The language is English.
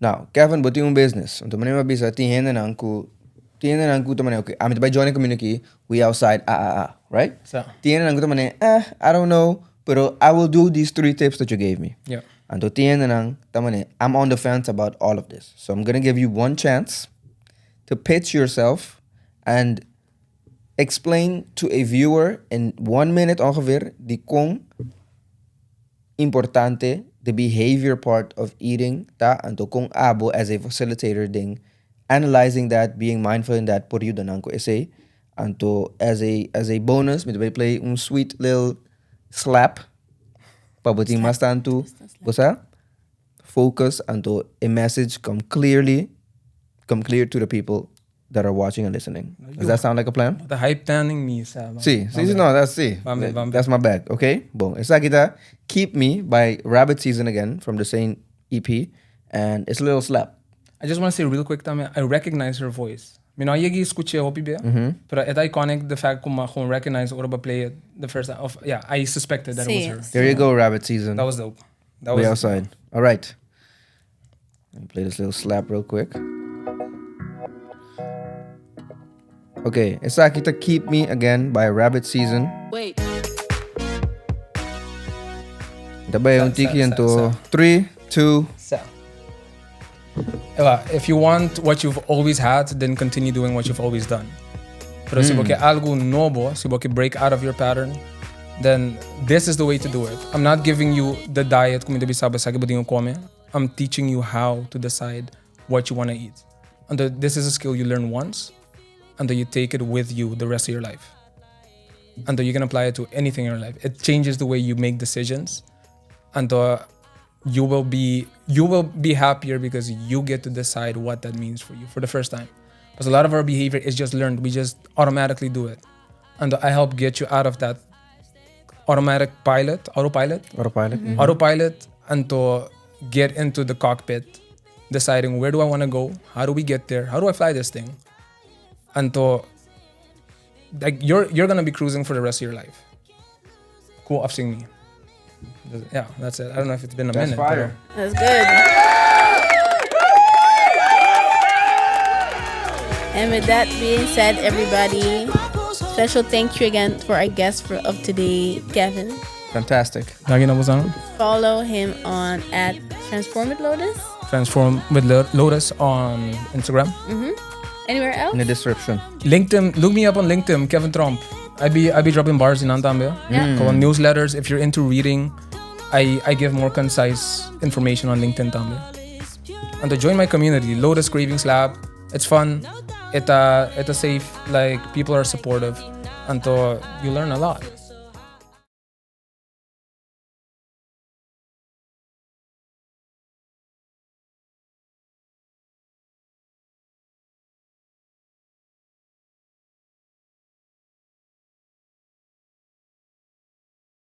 Now, Kevin, buti yung business. Untuk mana bisa tihen na angku tamane okay. Amit by joining community, we outside right? So. Tihen na angku tamane I don't know, pero I will do these 3 tips that you gave me. Yeah. And to tihen na tamane, I'm on the fence about all of this. So I'm gonna give you one chance to pitch yourself and explain to a viewer in 1 minute ongeveer die kung importante the behavior part of eating ta and to kung abo as a facilitator ding analyzing that, being mindful in that, por you danang ko essay and to as a bonus may play un sweet little slap pabuting mas tanto bosa focus and to a message come clear to the people that are watching and listening. Does that sound like a plan? The hype tanning me, sa. That's my bag. Okay? Boom. Esa kita Keep Me by Rabbit Season again from the same EP. And it's a little slap. I just want to say real quick, Tame, I recognize her voice. I yagi escuché hopi be. Pero it's iconic the fact kung ma recognize or ba play it the first time. I suspected that it was her. There you go, Rabbit Season. That was dope. Way outside. All right. Let me play this little slap real quick. Okay, esa kita Keep Me again by Rabbit Season. Wait. Dabei yung tiki into 3, 2. If you want what you've always had, then continue doing what you've always done. Pero si boke algo novo, si boke break out of your pattern, then this is the way to do it. I'm not giving you the diet kung hindi sabi sa gibuding come. I'm teaching you how to decide what you want to eat. And this is a skill you learn once, and then you take it with you the rest of your life. And then you can apply it to anything in your life. It changes the way you make decisions, and you will be happier because you get to decide what that means for you for the first time. Because a lot of our behavior is just learned. We just automatically do it. And I help get you out of that autopilot, and to get into the cockpit, deciding where do I want to go, how do we get there, how do I fly this thing, and to like you're gonna be cruising for the rest of your life. Cool, I've seen me. Yeah, that's it. I don't know if it's been a minute. Fire. That's good. And with that being said, everybody, special thank you again for our guest of today, Kevin. Fantastic. Follow him on at Transform with Lotis. Transform with Lotus on Instagram. Anywhere else? In the description. LinkedIn. Look me up on LinkedIn, Kevin Trump. I be dropping bars in Antambe. On newsletters. If you're into reading, I give more concise information on LinkedIn Tambe. And to join my community, Lotus Cravings Lab. It's fun. It's safe. Like people are supportive, and to you learn a lot.